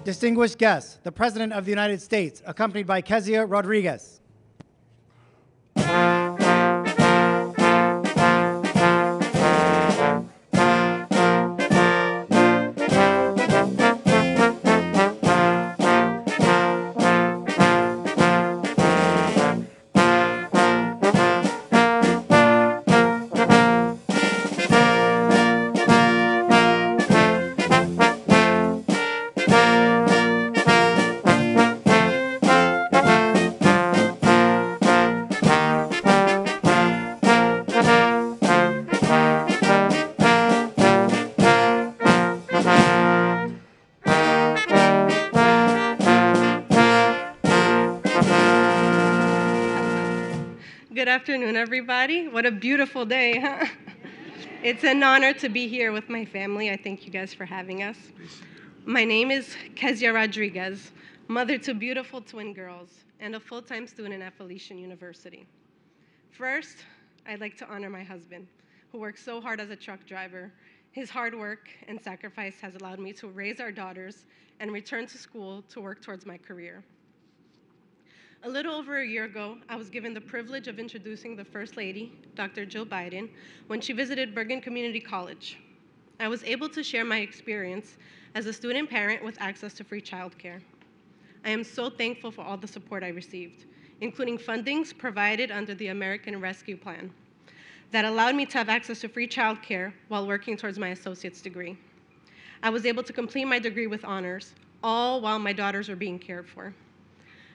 Distinguished guests, the President of the United States, accompanied by Kezia Rodriguez. Good afternoon, everybody. What a beautiful day, huh? It's an honor to be here with my family. I thank you guys for having us. My name is Kezia Rodriguez, mother to beautiful twin girls, and a full-time student at Felician University. First, I'd like to honor my husband, who works so hard as a truck driver. His hard work and sacrifice has allowed me to raise our daughters and return to school to work towards my career. A little over a year ago, I was given the privilege of introducing the First Lady, Dr. Jill Biden, when she visited Bergen Community College. I was able to share my experience as a student parent with access to free childcare. I am so thankful for all the support I received, including fundings provided under the American Rescue Plan that allowed me to have access to free childcare while working towards my associate's degree. I was able to complete my degree with honors, all while my daughters were being cared for.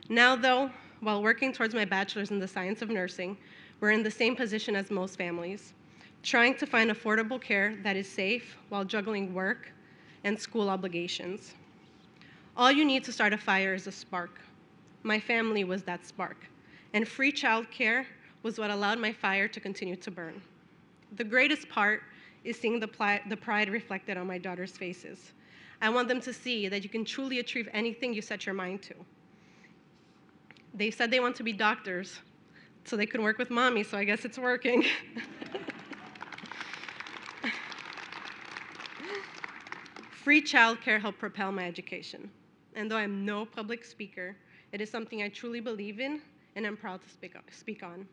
Now, though, while working towards my bachelor's in the science of nursing, we're in the same position as most families, trying to find affordable care that is safe while juggling work and school obligations. All you need to start a fire is a spark. My family was that spark, and free childcare was what allowed my fire to continue to burn. The greatest part is seeing the pride reflected on my daughters' faces. I want them to see that you can truly achieve anything you set your mind to. They said they want to be doctors so they can work with mommy, so I guess it's working. Free childcare helped propel my education. And though I'm no public speaker, it is something I truly believe in and I'm proud to speak on,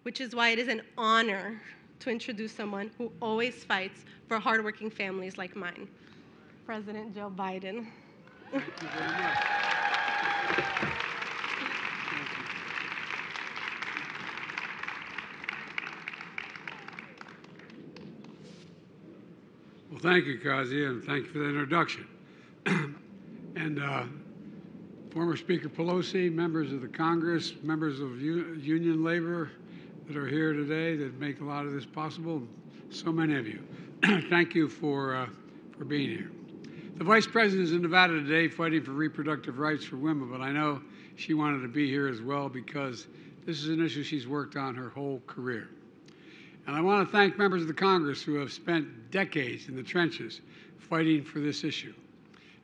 which is why it is an honor to introduce someone who always fights for hardworking families like mine, President Jill Biden. Thank you very much. Well, thank you, Kezia, and thank you for the introduction. And former Speaker Pelosi, members of the Congress, members of union labor that are here today that make a lot of this possible, so many of you. Thank you for being here. The Vice President is in Nevada today fighting for reproductive rights for women, but I know she wanted to be here as well because this is an issue she's worked on her whole career. And I want to thank members of the Congress who have spent decades in the trenches fighting for this issue.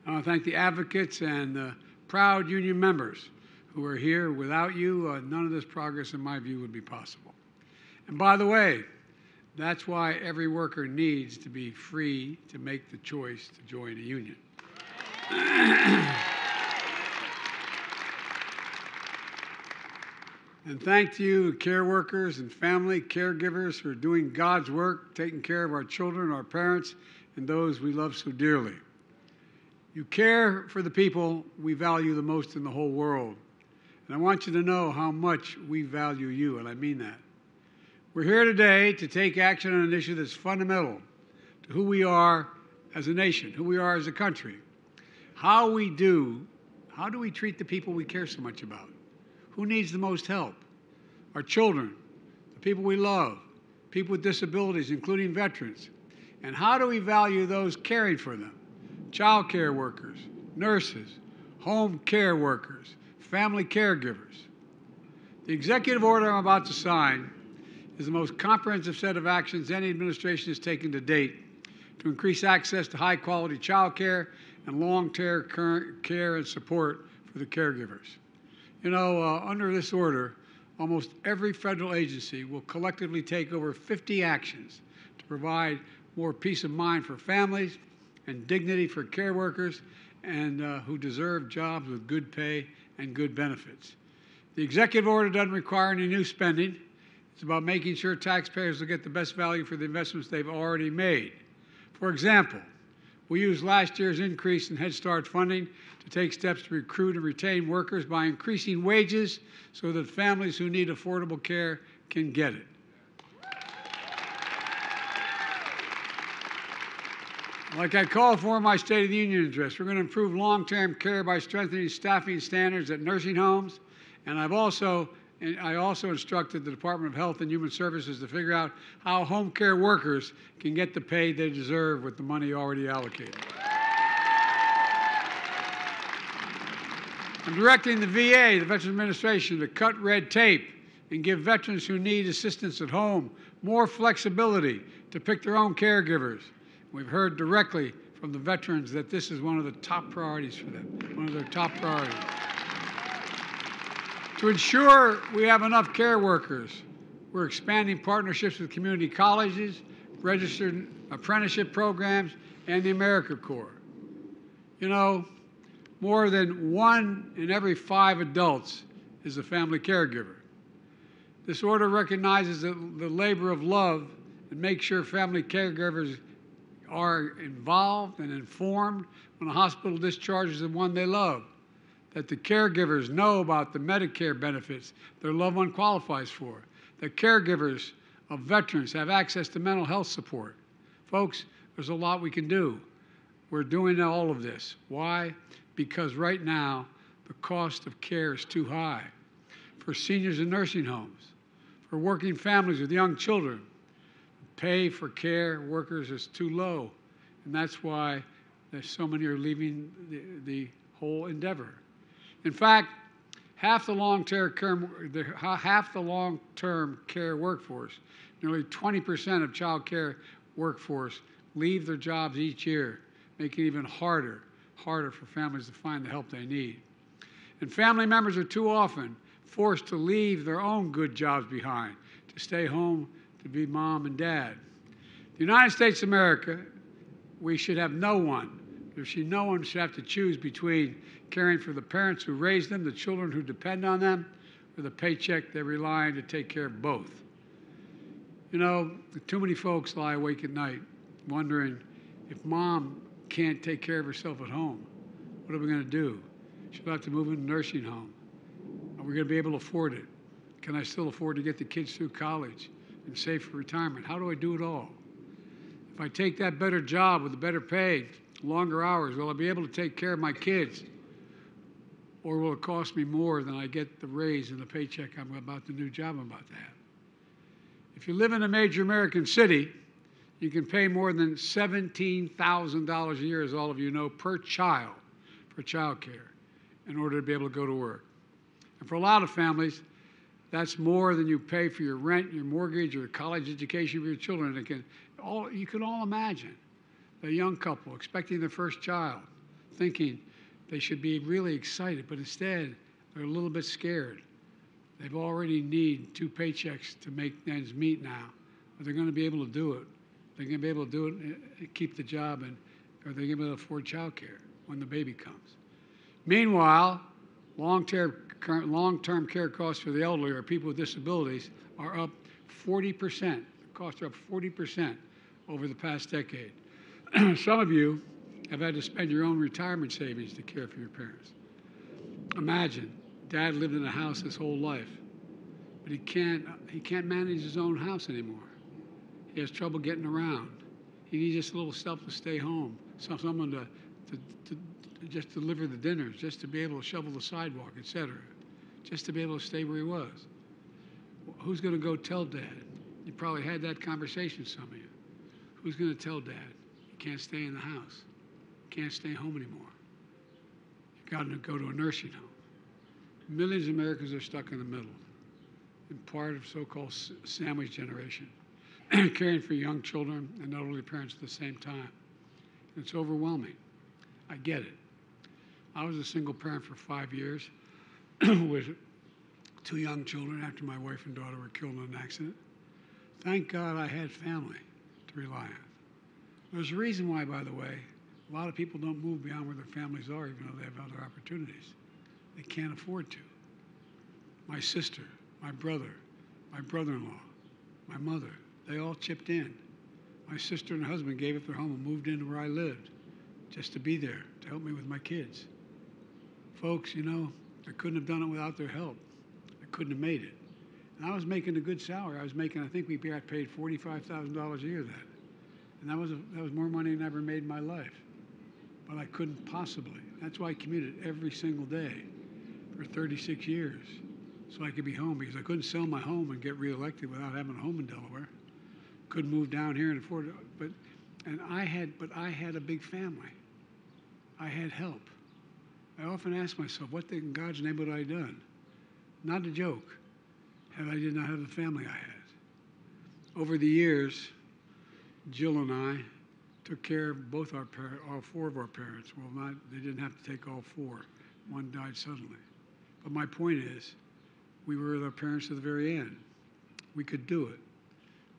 I want to thank the advocates and the proud union members who are here. Without you, none of this progress, in my view, would be possible. And by the way, that's why every worker needs to be free to make the choice to join a union. And thank you, care workers and family caregivers who are doing God's work, taking care of our children, our parents, and those we love so dearly. You care for the people we value the most in the whole world. And I want you to know how much we value you, and I mean that. We're here today to take action on an issue that's fundamental to who we are as a nation, who we are as a country. How do we treat the people we care so much about? Who needs the most help? Our children, the people we love, people with disabilities, including veterans. And how do we value those caring for them? Child care workers, nurses, home care workers, family caregivers. The executive order I'm about to sign is the most comprehensive set of actions any administration has taken to date to increase access to high-quality child care and long-term care and support for the caregivers. You know, under this order, almost every federal agency will collectively take over 50 actions to provide more peace of mind for families and dignity for care workers and who deserve jobs with good pay and good benefits. The executive order doesn't require any new spending. It's about making sure taxpayers will get the best value for the investments they've already made. For example, we used last year's increase in Head Start funding to take steps to recruit and retain workers by increasing wages so that families who need affordable care can get it. Like I called for in my State of the Union address, we're going to improve long-term care by strengthening staffing standards at nursing homes, and I also instructed the Department of Health and Human Services to figure out how home care workers can get the pay they deserve with the money already allocated. I'm directing the VA, the Veterans Administration, to cut red tape and give veterans who need assistance at home more flexibility to pick their own caregivers. We've heard directly from the veterans that this is one of the top priorities for them, one of their top priorities. To ensure we have enough care workers, we're expanding partnerships with community colleges, registered apprenticeship programs, and the AmeriCorps. You know, more than 1 in every 5 adults is a family caregiver. This order recognizes the labor of love and makes sure family caregivers are involved and informed when a hospital discharges the one they love, that the caregivers know about the Medicare benefits their loved one qualifies for, that caregivers of veterans have access to mental health support. Folks, there's a lot we can do. We're doing all of this. Why? Because right now, the cost of care is too high. For seniors in nursing homes, for working families with young children, pay for care workers is too low, and that's why there's so many are leaving the whole endeavor. In fact, half the long-term care workforce, nearly 20% of child care workforce, leave their jobs each year, making it even harder for families to find the help they need. And family members are too often forced to leave their own good jobs behind, to stay home to be mom and dad. The United States of America, we should have no one should have to choose between caring for the parents who raised them, the children who depend on them, or the paycheck they rely on to take care of both. You know, too many folks lie awake at night wondering if mom can't take care of herself at home, what are we going to do? She'll have to move into a nursing home. Are we going to be able to afford it? Can I still afford to get the kids through college and save for retirement? How do I do it all? If I take that better job with a better pay, longer hours, will I be able to take care of my kids? Or will it cost me more than I get the raise and the paycheck I'm about the new job I'm about to have? If you live in a major American city, you can pay more than $17,000 a year, as all of you know, per child for child care in order to be able to go to work. And for a lot of families, that's more than you pay for your rent, your mortgage, or college education for your children. You can all imagine a young couple expecting their first child, thinking they should be really excited, but instead they're a little bit scared. They've already need 2 paychecks to make ends meet now. Are they going to be able to do it? They're going to be able to do it and keep the job, or they're going to be able to afford child care when the baby comes. Meanwhile, long-term care costs for the elderly or people with disabilities are up 40%. The costs are up 40% over the past decade. Some of you have had to spend your own retirement savings to care for your parents. Imagine, Dad lived in a house his whole life, but he can't manage his own house anymore. He has trouble getting around. He needs just a little help to stay home, someone to just deliver the dinners, just to be able to shovel the sidewalk, etc., just to be able to stay where he was. Who's going to go tell Dad? You probably had that conversation, some of you. Who's going to tell Dad? You can't stay in the house. You can't stay home anymore. You've got to go to a nursing home. Millions of Americans are stuck in the middle, in part of so-called sandwich generation, caring for young children and elderly parents at the same time. It's overwhelming. I get it. I was a single parent for 5 years with 2 young children after my wife and daughter were killed in an accident. Thank God I had family to rely on. There's a reason why, by the way, a lot of people don't move beyond where their families are, even though they have other opportunities. They can't afford to. My sister, my brother, my brother-in-law, my mother, they all chipped in. My sister and her husband gave up their home and moved into where I lived just to be there, to help me with my kids. Folks, you know, I couldn't have done it without their help. I couldn't have made it. And I was making a good salary. I was making, I think we got paid $45,000 a year then. And that was more money than I ever made in my life. But I couldn't possibly. That's why I commuted every single day for 36 years, so I could be home, because I couldn't sell my home and get reelected without having a home in Delaware. Couldn't move down here and afford it. But I had a big family. I had help. I often ask myself, what in God's name would I have done? Not a joke, had I did not have the family I had. Over the years, Jill and I took care of both all 4 of our parents. Well, they didn't have to take all 4. One died suddenly. But my point is, we were with our parents to the very end. We could do it.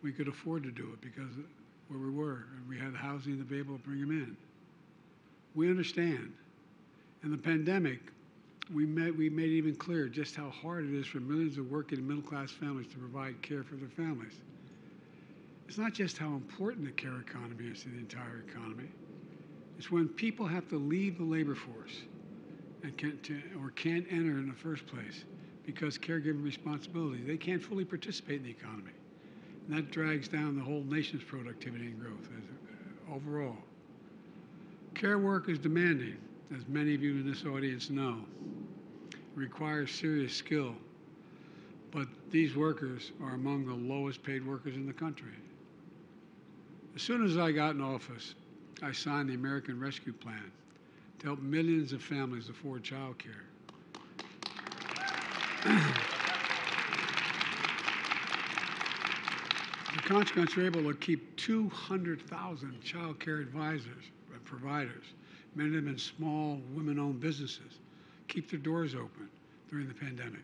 We could afford to do it because of where we were, and we had the housing to be able to bring them in. We understand. In the pandemic, we made it even clear just how hard it is for millions of working and middle-class families to provide care for their families. It's not just how important the care economy is to the entire economy. It's when people have to leave the labor force and can't enter in the first place because caregiving responsibility. They can't fully participate in the economy. And that drags down the whole nation's productivity and growth overall. Care work is demanding, as many of you in this audience know. It requires serious skill, but these workers are among the lowest paid workers in the country. As soon as I got in office, I signed the American Rescue Plan to help millions of families afford child care. The consequence, we're able to keep 200,000 child care advisors and providers, many of them in small women-owned businesses, keep their doors open during the pandemic,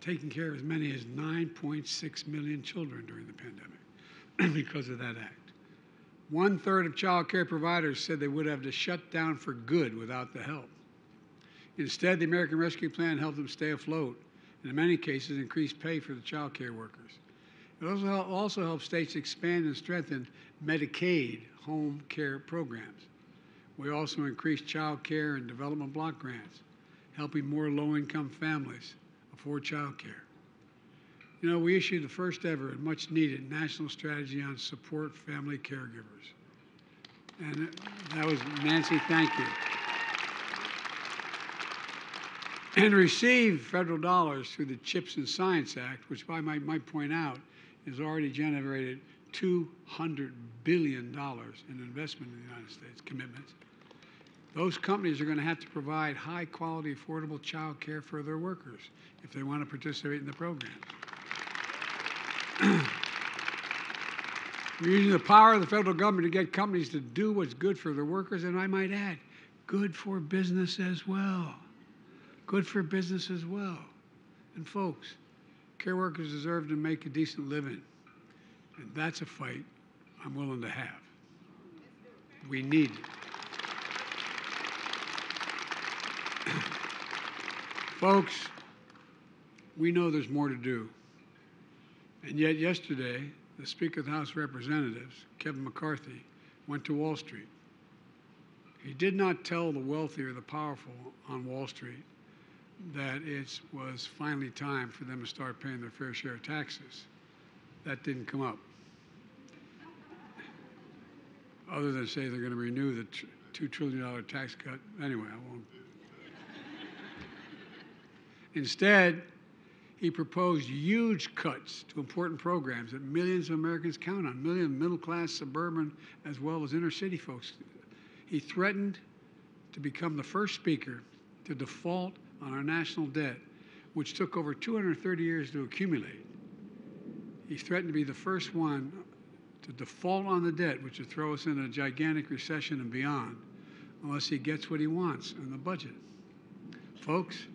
taking care of as many as 9.6 million children during the pandemic because of that act. 1/3 of child care providers said they would have to shut down for good without the help. Instead, the American Rescue Plan helped them stay afloat, and in many cases, increased pay for the child care workers. It also helps states expand and strengthen Medicaid home care programs. We also increased child care and development block grants, helping more low-income families afford child care. You know, we issued the first ever and much needed national strategy on support family caregivers. And that was, Nancy, thank you. And received federal dollars through the CHIPS and Science Act, which I might point out has already generated $200 billion in investment in the United States, commitments. Those companies are going to have to provide high-quality, affordable child care for their workers if they want to participate in the programs. We're using the power of the federal government to get companies to do what's good for their workers, and I might add, good for business as well. Good for business as well. And folks, care workers deserve to make a decent living, and that's a fight I'm willing to have. We need it. Folks, we know there's more to do. And yet yesterday, the Speaker of the House of Representatives, Kevin McCarthy, went to Wall Street. He did not tell the wealthy or the powerful on Wall Street that it was finally time for them to start paying their fair share of taxes. That didn't come up. Other than say they're going to renew the $2 trillion tax cut. Anyway, I won't. Instead, he proposed huge cuts to important programs that millions of Americans count on, millions of middle-class, suburban, as well as inner-city folks. He threatened to become the first speaker to default on our national debt, which took over 230 years to accumulate. He threatened to be the first one to default on the debt, which would throw us in a gigantic recession and beyond, unless he gets what he wants in the budget. Folks,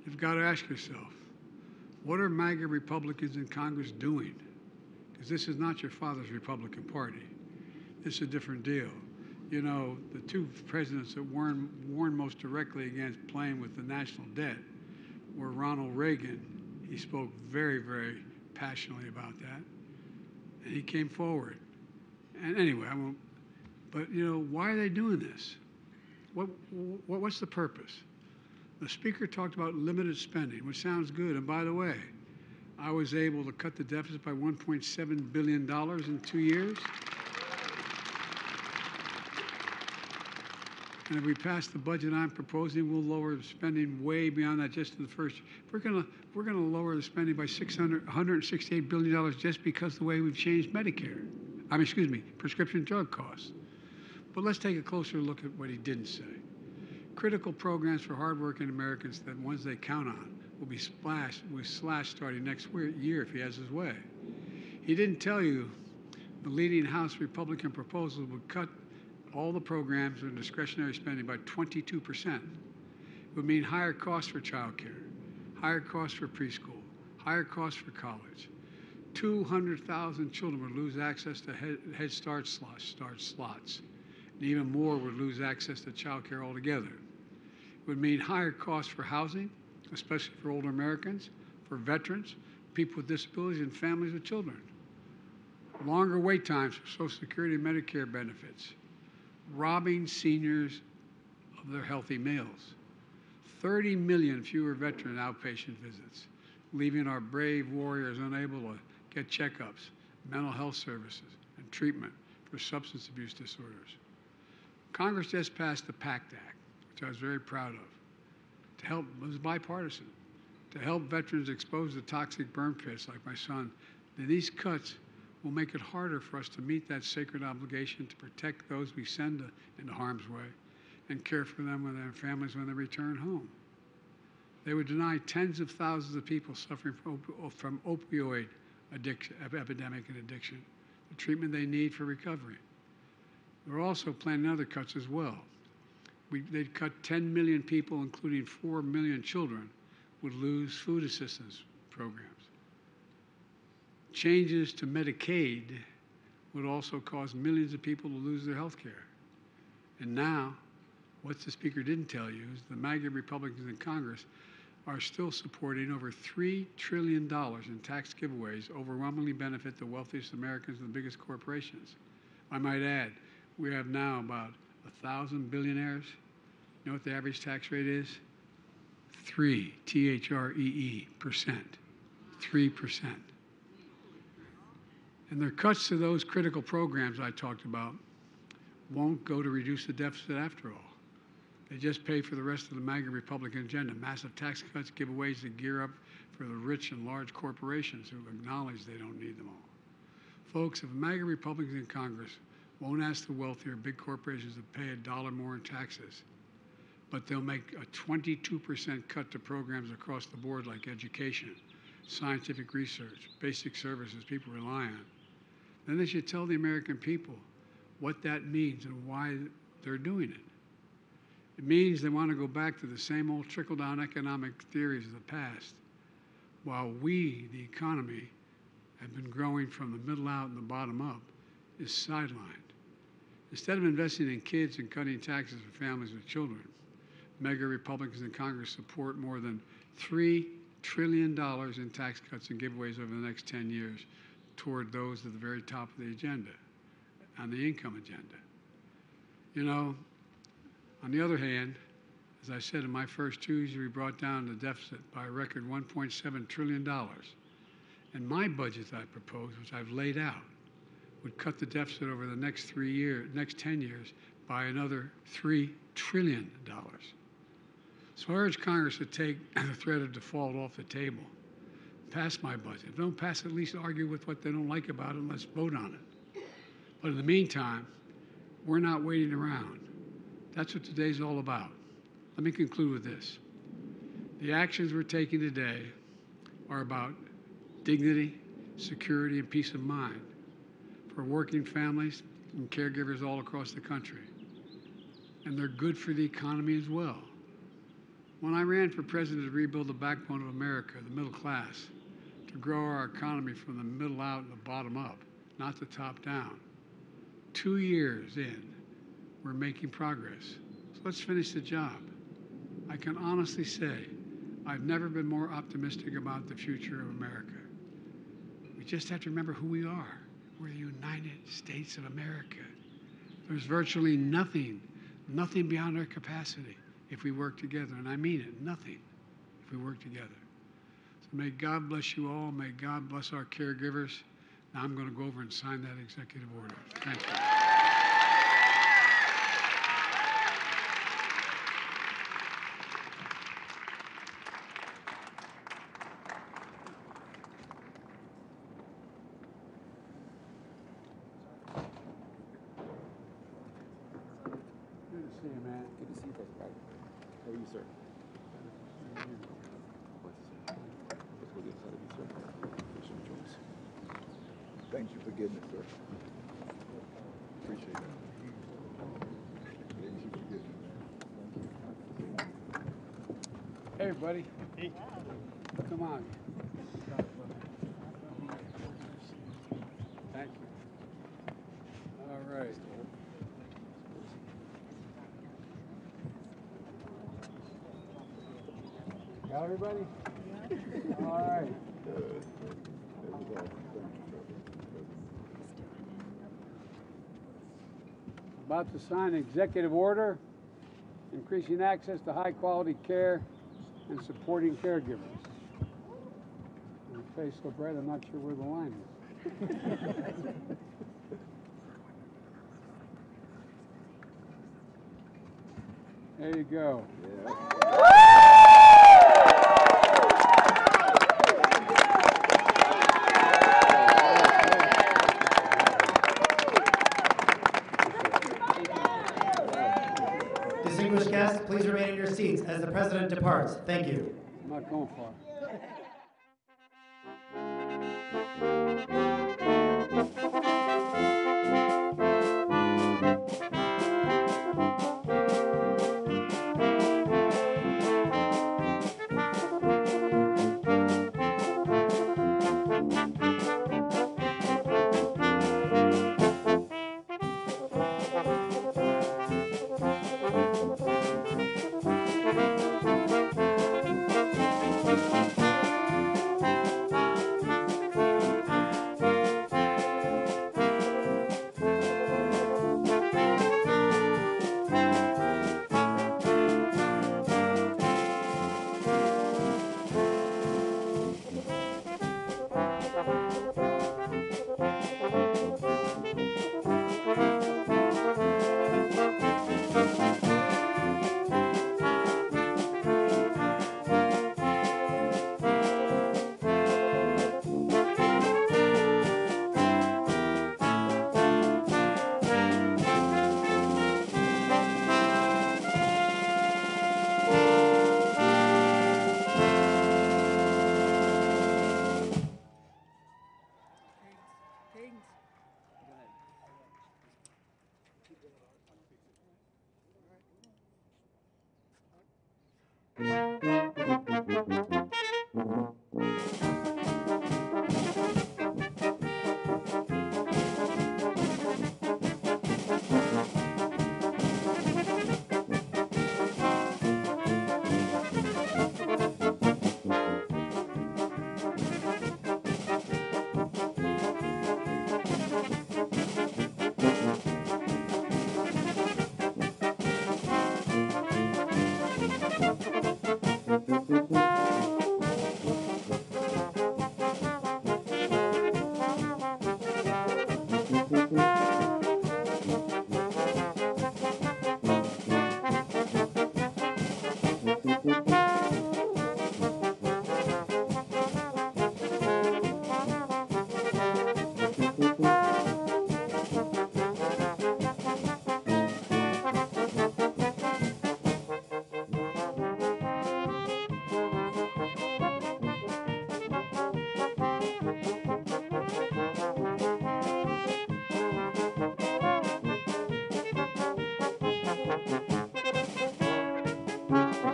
you've got to ask yourself, What are MAGA Republicans in Congress doing? Because this is not your father's Republican Party. This is a different deal. You know, the two presidents that warned most directly against playing with the national debt were Ronald Reagan. He spoke very, very passionately about that. And he came forward. And anyway, I won't, but you know, why are they doing this? What's the purpose? The speaker talked about limited spending, which sounds good. And by the way, I was able to cut the deficit by $1.7 billion in 2 years. And if we pass the budget I'm proposing, we'll lower the spending way beyond that just in the first. We're gonna lower the spending by $168 billion just because of the way we've changed Medicare. Prescription drug costs. But let's take a closer look at what he didn't say. Critical programs for hardworking Americans, the ones they count on, will be slashed starting next year if he has his way. He didn't tell you the leading House Republican proposals would cut all the programs and discretionary spending by 22%. It would mean higher costs for child care, higher costs for preschool, higher costs for college. 200,000 children would lose access to Head Start slots. And even more would lose access to child care altogether. It would mean higher costs for housing, especially for older Americans, for veterans, people with disabilities, and families with children. Longer wait times for Social Security and Medicare benefits. Robbing seniors of their healthy meals. 30 million fewer veteran outpatient visits, leaving our brave warriors unable to get checkups, mental health services, and treatment for substance abuse disorders. Congress just passed the PACT Act, which I was very proud of, to help, it was bipartisan, to help veterans exposed to toxic burn pits like my son. And these cuts will make it harder for us to meet that sacred obligation to protect those we send into harm's way and care for them and their families when they return home. They would deny tens of thousands of people suffering from opioid epidemic and addiction the treatment they need for recovery. They're also planning other cuts as well. They'd cut 10 million people, including 4 million children, would lose food assistance programs. Changes to Medicaid would also cause millions of people to lose their health care. And now, what the speaker didn't tell you is the MAGA Republicans in Congress are still supporting over $3 trillion in tax giveaways, overwhelmingly benefit the wealthiest Americans and the biggest corporations. I might add, we have now about 1,000 billionaires. You know what the average tax rate is? 3, T-H-R-E-E, percent. 3%. And their cuts to those critical programs I talked about won't go to reduce the deficit after all. They just pay for the rest of the MAGA Republican agenda, massive tax cuts, giveaways to gear up for the rich and large corporations who acknowledge they don't need them all. Folks, if MAGA Republicans in Congress won't ask the wealthier big corporations to pay $1 more in taxes, but they'll make a 22% cut to programs across the board like education, scientific research, basic services people rely on, then they should tell the American people what that means and why they're doing it. It means they want to go back to the same old trickle-down economic theories of the past, while we, the economy, have been growing from the middle out and the bottom up, is sidelined. Instead of investing in kids and cutting taxes for families with children, MAGA Republicans in Congress support more than $3 trillion in tax cuts and giveaways over the next 10 years toward those at the very top of the agenda, on the income agenda. You know, on the other hand, as I said in my first 2 years, we brought down the deficit by a record $1.7 trillion. And my budget I proposed, which I've laid out, would cut the deficit over the next 10 years by another $3 trillion. So I urge Congress to take the threat of default off the table. Pass my budget. If they don't pass it, at least argue with what they don't like about it and let's vote on it. But in the meantime, we're not waiting around. That's what today's all about. Let me conclude with this. The actions we're taking today are about dignity, security, and peace of mind for working families and caregivers all across the country. And they're good for the economy as well. When I ran for president to rebuild the backbone of America, the middle class, to grow our economy from the middle out and the bottom up, not the top down. 2 years in, we're making progress. So let's finish the job. I can honestly say I've never been more optimistic about the future of America. We just have to remember who we are. We're the United States of America. There's virtually nothing beyond our capacity if we work together. And I mean it, nothing if we work together. So may God bless you all. May God bless our caregivers. Now I'm going to go over and sign that executive order. Thank you. Good to see you, man. Good to see you, President Biden. How are you, sir? Let's go get inside of you, sir. Here's some choice. Thank you for getting it, sir. Appreciate that. Thank you for getting it, man. Thank you. Hey, buddy. Hey. Come on. Thank you. All right. Got everybody? All right. About to sign an executive order increasing access to high-quality care and supporting caregivers. Your face so bright, I'm not sure where the line is. There you go. Distinguished guests, please remain in your seats as the President departs. Thank you. I'm not going far.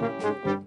Thank you.